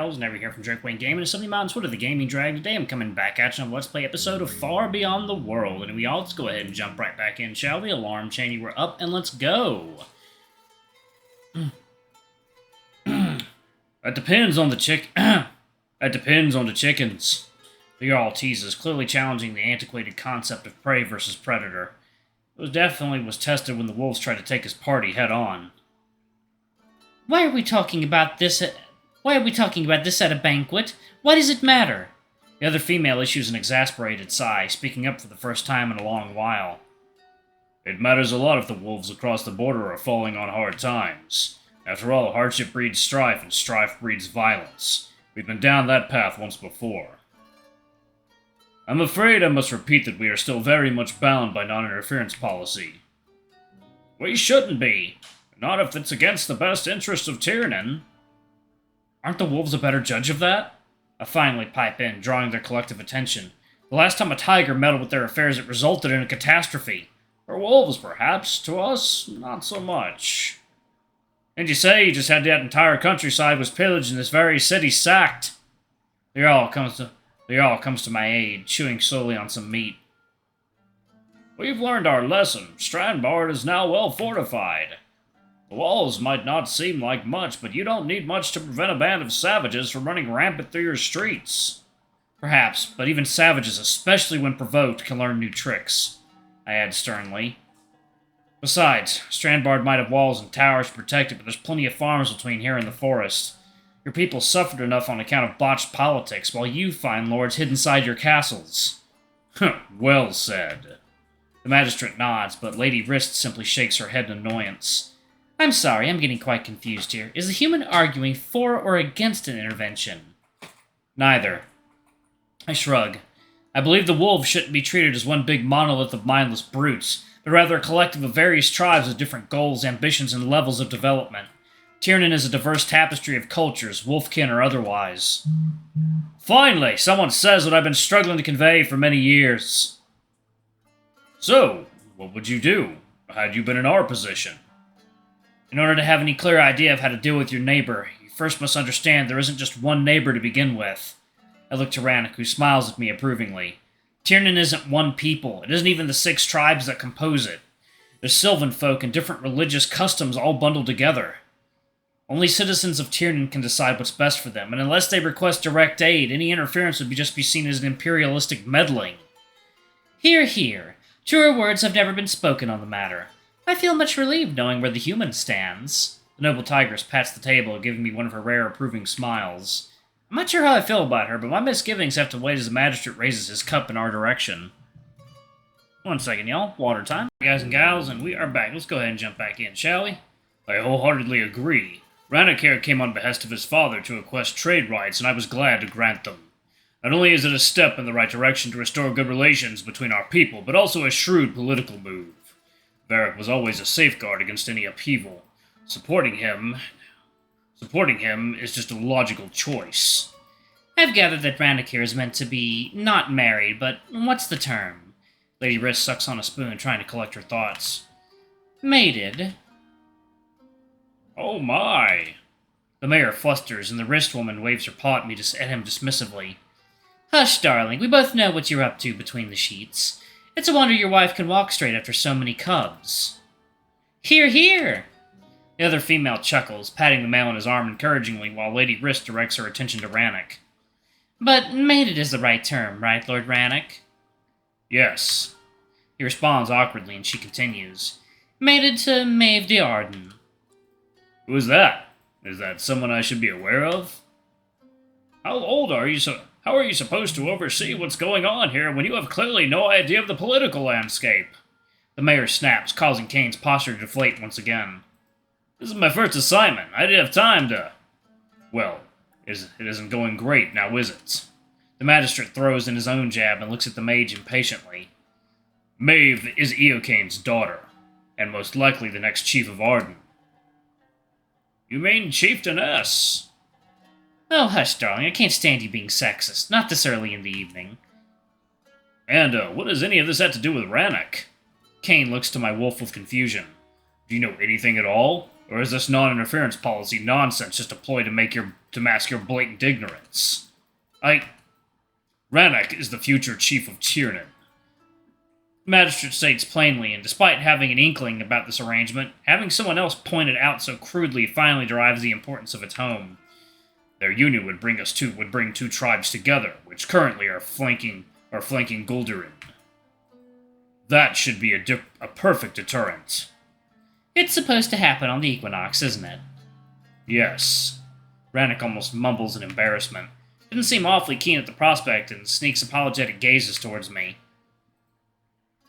gals, never here from Drinkwing Gaming and Sunny Mountain Twitter, the Gaming Dragon. Today I'm coming back at you on Let's Play episode of Far Beyond the World, and we all let's go ahead and jump right back in, shall we? Alarm chain, we're up, and let's go. That depends on the That depends on the chickens. The Jarl teases, clearly challenging the antiquated concept of prey versus predator. It definitely was tested when the wolves tried to take his party head on. Why are we talking about this at a banquet? Why does it matter? The other female issues an exasperated sigh, speaking up for the first time in a long while. It matters a lot if the wolves across the border are falling on hard times. After all, hardship breeds strife, and strife breeds violence. We've been down that path once before. I'm afraid I must repeat that we are still very much bound by non-interference policy. We shouldn't be. Not if it's against the best interests of Tiernan. Aren't the wolves a better judge of that? I finally pipe in, drawing their collective attention. The last time a tiger meddled with their affairs, it resulted in a catastrophe. For wolves, perhaps. To us, not so much. And you say you just had that entire countryside was pillaged and this very city sacked. The Jarl comes to my aid, chewing slowly on some meat. We've learned our lesson. Strandbard is now well fortified. The walls might not seem like much, but you don't need much to prevent a band of savages from running rampant through your streets. Perhaps, but even savages, especially when provoked, can learn new tricks, I add sternly. Besides, Strandbard might have walls and towers to protect it, but there's plenty of farms between here and the forest. Your people suffered enough on account of botched politics, while you find lords hid inside your castles. Well said. The magistrate nods, but Lady Wrist simply shakes her head in annoyance. I'm sorry, I'm getting quite confused here. Is the human arguing for or against an intervention? Neither. I shrug. I believe the wolves shouldn't be treated as one big monolith of mindless brutes, but rather a collective of various tribes with different goals, ambitions, and levels of development. Tiernan is a diverse tapestry of cultures, wolfkin or otherwise. Finally, someone says what I've been struggling to convey for many years. So, what would you do, had you been in our position? In order to have any clear idea of how to deal with your neighbor, you first must understand there isn't just one neighbor to begin with. I look to Rannoch, who smiles at me approvingly. Tiernan isn't one people. It isn't even the 6 tribes that compose it. There's Sylvan folk and different religious customs all bundled together. Only citizens of Tiernan can decide what's best for them, and unless they request direct aid, any interference would just be seen as an imperialistic meddling. Hear, hear. Truer words have never been spoken on the matter. I feel much relieved knowing where the human stands. The noble tigress pats the table, giving me one of her rare approving smiles. I'm not sure how I feel about her, but my misgivings have to wait as the magistrate raises his cup in our direction. 1 second, y'all. Water time. Guys and gals, and we are back. Let's go ahead and jump back in, shall we? I wholeheartedly agree. Rannoch here came on behest of his father to request trade rights, and I was glad to grant them. Not only is it a step in the right direction to restore good relations between our people, but also a shrewd political move. Varric was always a safeguard against any upheaval. Supporting him is just a logical choice. I've gathered that Rannoch here is meant to be not married, but what's the term? Lady Wrist sucks on a spoon, trying to collect her thoughts. Mated. Oh my! The mayor flusters, and the wrist woman waves her paw at him dismissively. Hush, darling. We both know what you're up to between the sheets. It's a wonder your wife can walk straight after so many cubs. Hear, hear! The other female chuckles, patting the male on his arm encouragingly, while Lady Wrist directs her attention to Rannoch. But mated is the right term, right, Lord Rannoch? Yes. He responds awkwardly, and she continues. Mated to Maeve de Arden. Who is that? Is that someone I should be aware of? How are you supposed to oversee what's going on here when you have clearly no idea of the political landscape? The mayor snaps, causing Kayn's posture to deflate once again. This is my first assignment. I didn't have time to... Well, it isn't going great, now is it? The magistrate throws in his own jab and looks at the mage impatiently. Maeve is Eocane's daughter, and most likely the next chief of Arden. You mean chieftainess? Oh, hush, darling. I can't stand you being sexist. Not this early in the evening. And, what does any of this have to do with Rannoch? Kayn looks to my wolf with confusion. Do you know anything at all? Or is this non-interference policy nonsense just a ploy to mask your blatant ignorance? Rannoch is the future chief of Tiernan. The magistrate states plainly, and despite having an inkling about this arrangement, having someone else point it out so crudely finally derives the importance of its home. Their union would bring two tribes together, which currently are flanking Guldurin. That should be a perfect deterrent. It's supposed to happen on the equinox, isn't it? Yes. Rannoch almost mumbles in embarrassment. Didn't seem awfully keen at the prospect and sneaks apologetic gazes towards me.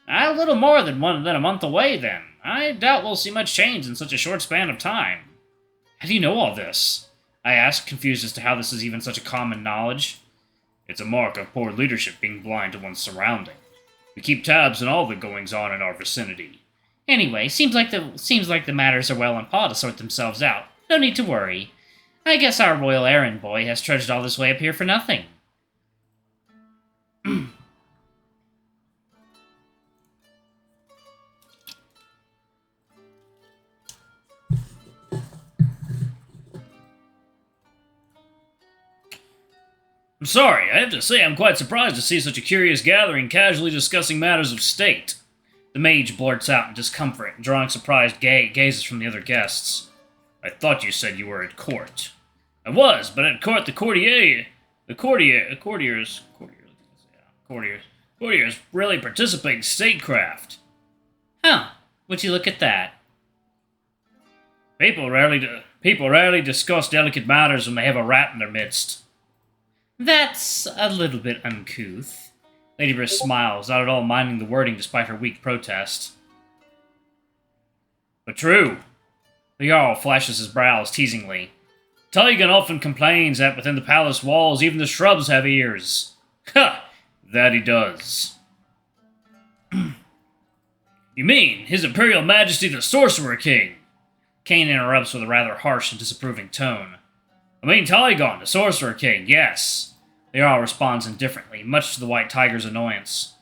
A little more than a month away, then. I doubt we'll see much change in such a short span of time. How do you know all this? I asked, confused as to how this is even such a common knowledge. It's a mark of poor leadership being blind to one's surrounding. We keep tabs on all the goings-on in our vicinity. Anyway, seems like the matters are well in paw to sort themselves out. No need to worry. I guess our royal errand boy has trudged all this way up here for nothing. I'm sorry, I have to say I'm quite surprised to see such a curious gathering casually discussing matters of state. The mage blurts out in discomfort, drawing surprised gazes from the other guests. I thought you said you were at court. I was, but at court courtiers really participate in statecraft. Huh, would you look at that? People rarely discuss delicate matters when they have a rat in their midst. That's a little bit uncouth. Lady Briss smiles, not at all minding the wording despite her weak protest. But true. The Jarl flashes his brows teasingly. Taligan often complains that within the palace walls even the shrubs have ears. Ha! That he does. You mean, His Imperial Majesty the Sorcerer King? Kayn interrupts with a rather harsh and disapproving tone. I mean Taligan, the Sorcerer King, yes. The Jarl responds indifferently, much to the White Tiger's annoyance.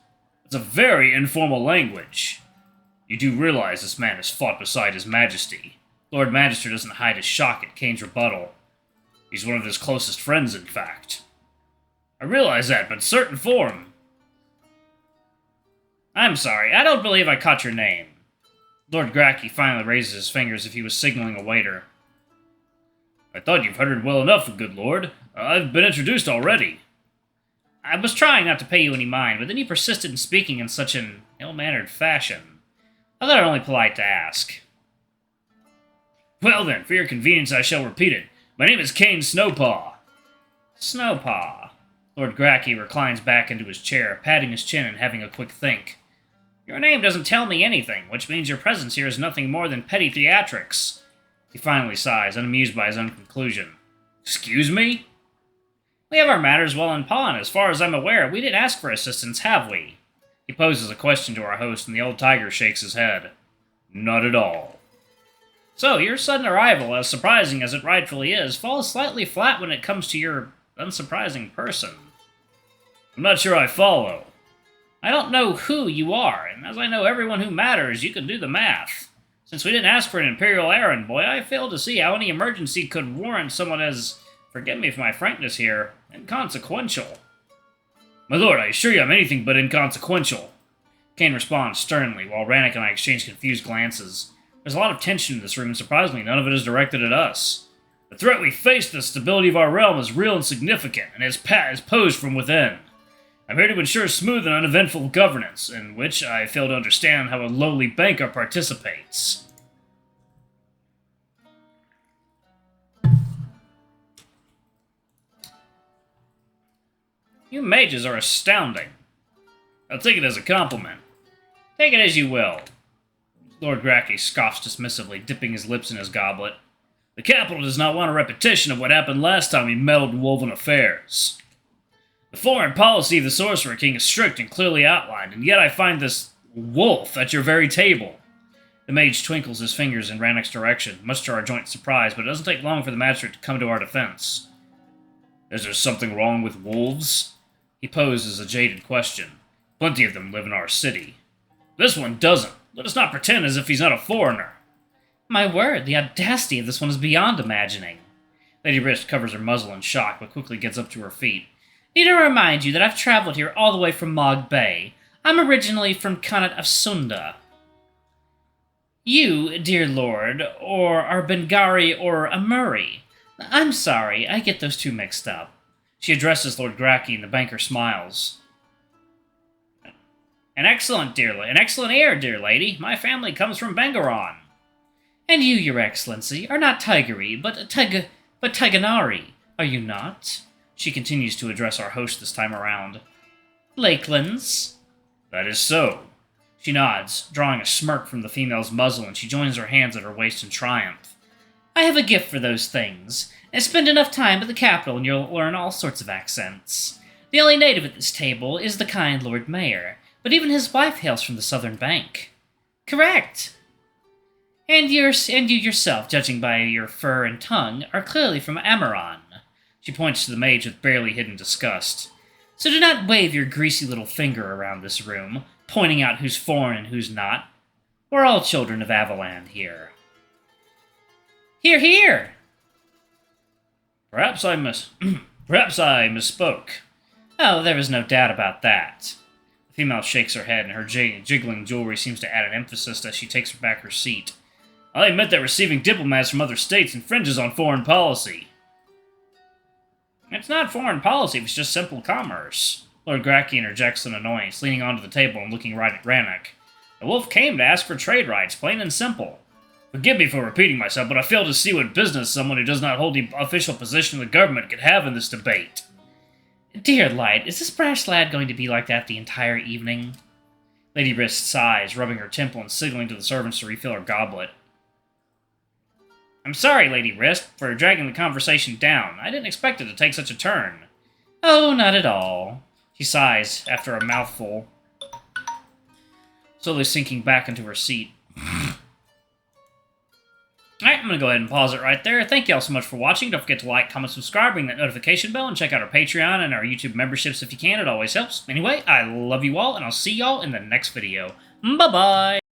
It's a very informal language. You do realize this man has fought beside His Majesty. Lord Magister doesn't hide his shock at Kayn's rebuttal. He's one of his closest friends, in fact. I realize that, but certain form. I'm sorry, I don't believe I caught your name. Lord Gracky finally raises his finger as if he was signaling a waiter. I thought you've heard it well enough, good lord. I've been introduced already. I was trying not to pay you any mind, but then you persisted in speaking in such an ill-mannered fashion. I thought it only polite to ask. Well then, for your convenience I shall repeat it. My name is Kayn Snowpaw. Snowpaw. Lord Gracky reclines back into his chair, patting his chin and having a quick think. Your name doesn't tell me anything, which means your presence here is nothing more than petty theatrics. He finally sighs, unamused by his own conclusion. Excuse me? We have our matters well in paw, and as far as I'm aware, we didn't ask for assistance, have we? He poses a question to our host, and the old tiger shakes his head. Not at all. So, your sudden arrival, as surprising as it rightfully is, falls slightly flat when it comes to your unsurprising person. I'm not sure I follow. I don't know who you are, and as I know everyone who matters, you can do the math. Since we didn't ask for an Imperial errand boy, I fail to see how any emergency could warrant someone as, forgive me for my frankness here, inconsequential. My lord, I assure you I'm anything but inconsequential. Kayn responds sternly, while Rannoch and I exchange confused glances. There's a lot of tension in this room, and surprisingly, none of it is directed at us. The threat we face to the stability of our realm is real and significant, and is posed from within. I'm here to ensure smooth and uneventful governance, in which I fail to understand how a lowly banker participates. You mages are astounding. I'll take it as a compliment. Take it as you will. Lord Gracky scoffs dismissively, dipping his lips in his goblet. The capital does not want a repetition of what happened last time we meddled in woven affairs. The foreign policy of the Sorcerer King is strict and clearly outlined, and yet I find this wolf at your very table. The mage twinkles his fingers in Rannoch's direction, much to our joint surprise, but it doesn't take long for the magistrate to come to our defense. Is there something wrong with wolves? He poses a jaded question. Plenty of them live in our city. This one doesn't. Let us not pretend as if he's not a foreigner. My word, the audacity of this one is beyond imagining. Lady Wrist covers her muzzle in shock, but quickly gets up to her feet. Need to remind you that I've traveled here all the way from Mog Bay. I'm originally from Khanat of Sunda. You, dear lord, or are Bengari or Amuri. I'm sorry, I get those two mixed up. She addresses Lord Graki, and the banker smiles. An excellent heir, dear lady. My family comes from Bangaron. And you, your excellency, are not Tigeri, but Tiganari, are you not? She continues to address our host this time around. Lakelands? That is so. She nods, drawing a smirk from the female's muzzle, and she joins her hands at her waist in triumph. I have a gift for those things, and spend enough time at the capital and you'll learn all sorts of accents. The only native at this table is the kind Lord Mayor, but even his wife hails from the southern bank. Correct! And you yourself, judging by your fur and tongue, are clearly from Amaron. She points to the mage with barely hidden disgust. So do not wave your greasy little finger around this room, pointing out who's foreign and who's not. We're all children of Avalan here. Hear, hear! Perhaps I misspoke. Oh, there is no doubt about that. The female shakes her head, and her jiggling jewelry seems to add an emphasis as she takes back her seat. I admit that receiving diplomats from other states infringes on foreign policy. It's not foreign policy, it's just simple commerce. Lord Graki interjects in annoyance, leaning onto the table and looking right at Rannoch. The wolf came to ask for trade rights, plain and simple. Forgive me for repeating myself, but I fail to see what business someone who does not hold the official position of the government could have in this debate. Dear Light, is this brash lad going to be like that the entire evening? Lady Wrist sighs, rubbing her temple and signaling to the servants to refill her goblet. I'm sorry, Lady Wrist, for dragging the conversation down. I didn't expect it to take such a turn. Oh, not at all. She sighs after a mouthful, slowly sinking back into her seat. Alright, I'm going to go ahead and pause it right there. Thank you all so much for watching. Don't forget to like, comment, subscribe, ring that notification bell, and check out our Patreon and our YouTube memberships if you can. It always helps. Anyway, I love you all, and I'll see y'all in the next video. Bye-bye!